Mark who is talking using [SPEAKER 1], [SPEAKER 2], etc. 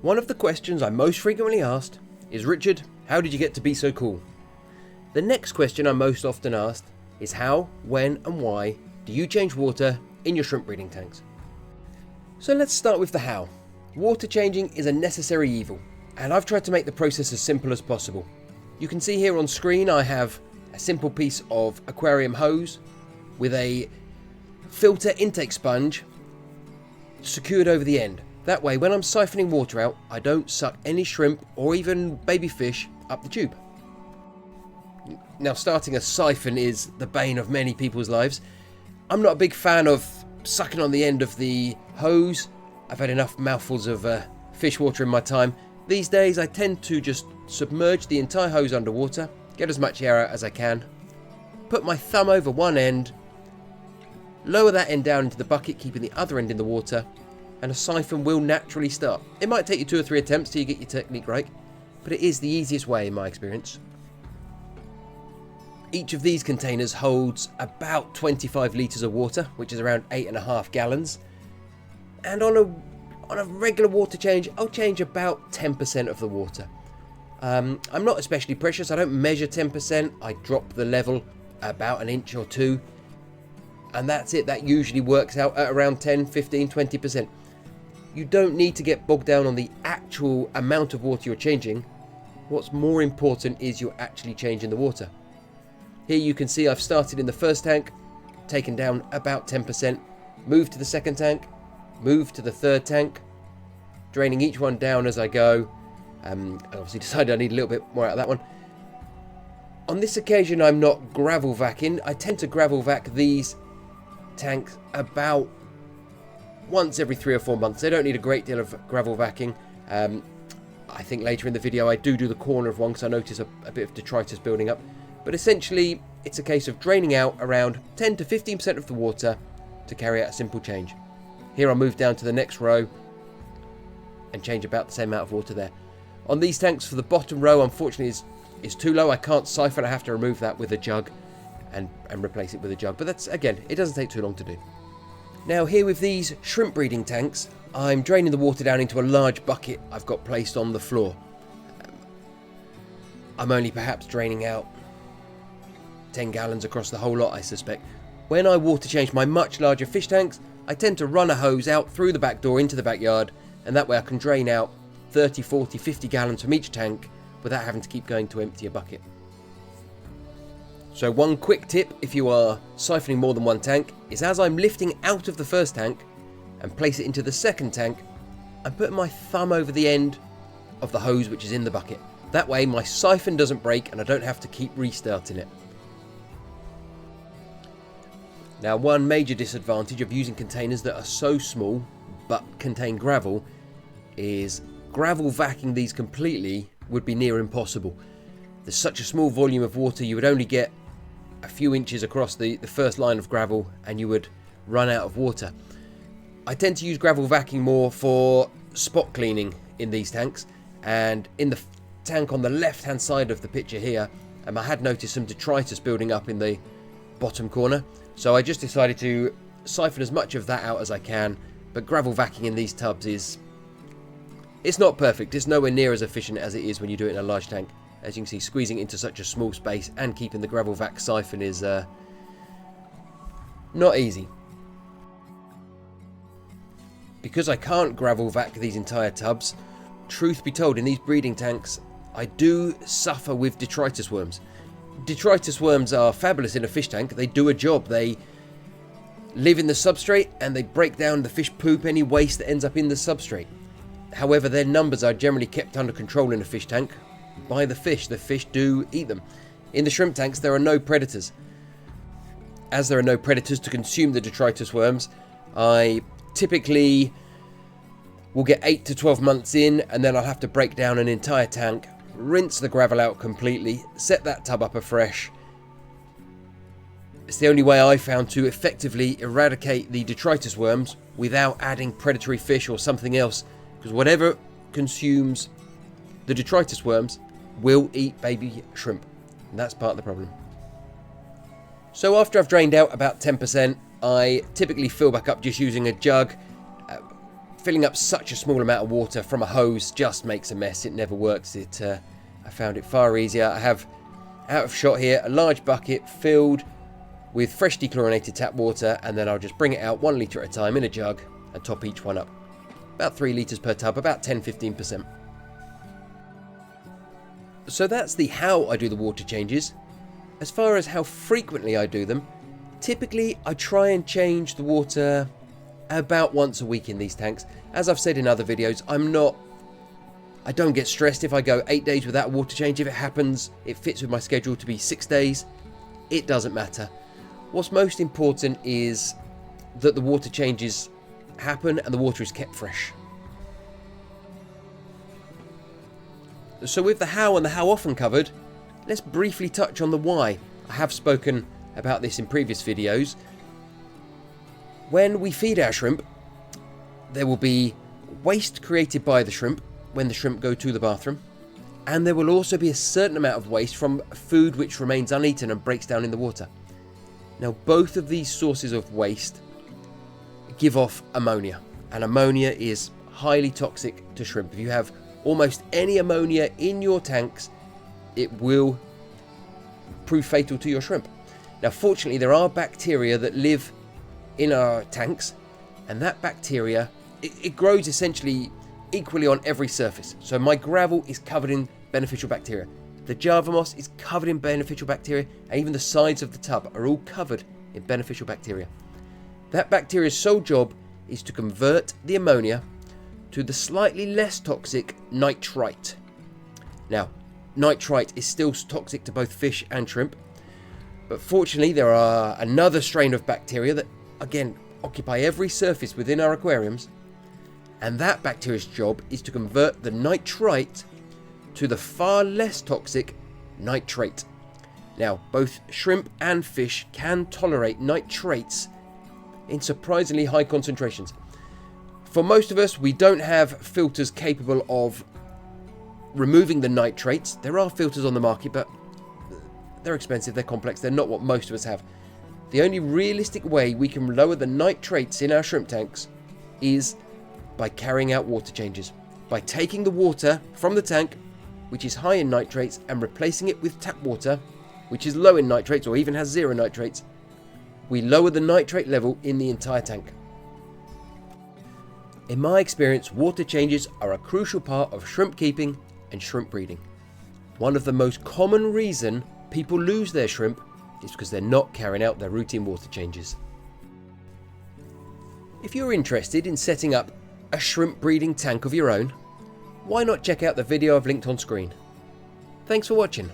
[SPEAKER 1] One of the questions I'm most frequently asked is, Richard, how did you get to be so cool? The next question I'm most often asked is how, when and why do you change water in your shrimp breeding tanks? So let's start with the how. Water changing is a necessary evil, and I've tried to make the process as simple as possible. You can see here on screen I have a simple piece of aquarium hose with a filter intake sponge secured over the end. That way when I'm siphoning water out, I don't suck any shrimp or even baby fish up the tube. Now, starting a siphon is the bane of many people's lives. I'm not a big fan of sucking on the end of the hose. I've had enough mouthfuls of fish water in my time. These days I tend to just submerge the entire hose underwater, get as much air out as I can, put my thumb over one end, lower that end down into the bucket, keeping the other end in the water, and a siphon will naturally start. It might take you 2 or 3 attempts till you get your technique right, but it is the easiest way in my experience. Each of these containers holds about 25 litres of water, which is around 8.5 gallons. And on a regular water change, I'll change about 10% of the water. I'm not especially precious. I don't measure 10%. I drop the level about an inch or two. And that's it. That usually works out at around 10, 15, 20%. You don't need to get bogged down on the actual amount of water you're changing. What's more important is you're actually changing the water. Here you can see I've started in the first tank, taken down about 10%, moved to the second tank, moved to the third tank, draining each one down as I go. I obviously decided I need a little bit more out of that one. On this occasion I'm not gravel vacking. I tend to gravel vac these tanks about once every 3 or 4 months. They don't need a great deal of gravel vacking. I think later in the video I do the corner of one because I notice a bit of detritus building up. But essentially, it's a case of draining out around 10 to 15% of the water to carry out a simple change. Here I'll move down to the next row and change about the same amount of water there. On these tanks, for the bottom row, unfortunately, is too low. I can't siphon. I have to remove that with a jug and replace it with a jug. But that's, again, it doesn't take too long to do. Now here with these shrimp breeding tanks, I'm draining the water down into a large bucket I've got placed on the floor. I'm only perhaps draining out 10 gallons across the whole lot, I suspect. When I water change my much larger fish tanks, I tend to run a hose out through the back door into the backyard, and that way I can drain out 30, 40, 50 gallons from each tank without having to keep going to empty a bucket. So one quick tip if you are siphoning more than one tank is, as I'm lifting out of the first tank and place it into the second tank, I'm putting my thumb over the end of the hose which is in the bucket. That way my siphon doesn't break and I don't have to keep restarting it. Now, one major disadvantage of using containers that are so small but contain gravel is gravel vacuuming these completely would be near impossible. There's such a small volume of water, you would only get a few inches across the first line of gravel and you would run out of water. I tend to use gravel vacuuming more for spot cleaning in these tanks, and in the tank on the left hand side of the picture here, I had noticed some detritus building up in the bottom corner. So I just decided to siphon as much of that out as I can, but gravel vacuuming in these tubs it's not perfect. It's nowhere near as efficient as it is when you do it in a large tank. As you can see, squeezing into such a small space and keeping the gravel vac siphon is not easy. Because I can't gravel vac these entire tubs, truth be told, in these breeding tanks I do suffer with detritus worms. Detritus worms are fabulous in a fish tank. They do a job. They live in the substrate and they break down the fish poop, any waste that ends up in the substrate. However, their numbers are generally kept under control in a fish tank by the fish. The fish do eat them. In the shrimp tanks there are no predators. As there are no predators to consume the detritus worms, I typically will get 8 to 12 months in, and then I'll have to break down an entire tank, rinse the gravel out completely, set that tub up afresh. It's the only way I found to effectively eradicate the detritus worms without adding predatory fish or something else, because whatever consumes the detritus worms will eat baby shrimp, and that's part of the problem. So after I've drained out about 10%, I typically fill back up just using a jug, filling up such a small amount of water from a hose just makes a mess. It never works. I found it far easier. I have, out of shot here, a large bucket filled with fresh dechlorinated tap water, and then I'll just bring it out 1 litre at a time in a jug and top each one up. About 3 litres per tub, about 10-15%. So that's the how I do the water changes. As far as how frequently I do them, typically I try and change the water about once a week in these tanks. As I've said in other videos, I don't get stressed if I go 8 days without a water change. If it happens, it fits with my schedule to be 6 days, it doesn't matter. What's most important is that the water changes happen and the water is kept fresh. So with the how and the how often covered, let's briefly touch on the why. I have spoken about this in previous videos. When we feed our shrimp, there will be waste created by the shrimp when the shrimp go to the bathroom, and there will also be a certain amount of waste from food which remains uneaten and breaks down in the water. Now, both of these sources of waste give off ammonia, and ammonia is highly toxic to shrimp. If you have almost any ammonia in your tanks, it will prove fatal to your shrimp. Now, fortunately, there are bacteria that live in our tanks, and that bacteria, it grows essentially equally on every surface. So my gravel is covered in beneficial bacteria. The Java moss is covered in beneficial bacteria, and even the sides of the tub are all covered in beneficial bacteria. That bacteria's sole job is to convert the ammonia to the slightly less toxic nitrite. Now, nitrite is still toxic to both fish and shrimp, but fortunately there are another strain of bacteria that, again, occupy every surface within our aquariums, and that bacteria's job is to convert the nitrite to the far less toxic nitrate. Now, both shrimp and fish can tolerate nitrates in surprisingly high concentrations. For most of us, we don't have filters capable of removing the nitrates. There are filters on the market, but they're expensive, they're complex, they're not what most of us have. The only realistic way we can lower the nitrates in our shrimp tanks is by carrying out water changes. By taking the water from the tank, which is high in nitrates, and replacing it with tap water, which is low in nitrates or even has 0 nitrates, we lower the nitrate level in the entire tank. In my experience, water changes are a crucial part of shrimp keeping and shrimp breeding. One of the most common reason people lose their shrimp is because they're not carrying out their routine water changes. If you're interested in setting up a shrimp breeding tank of your own, why not check out the video I've linked on screen. Thanks for watching.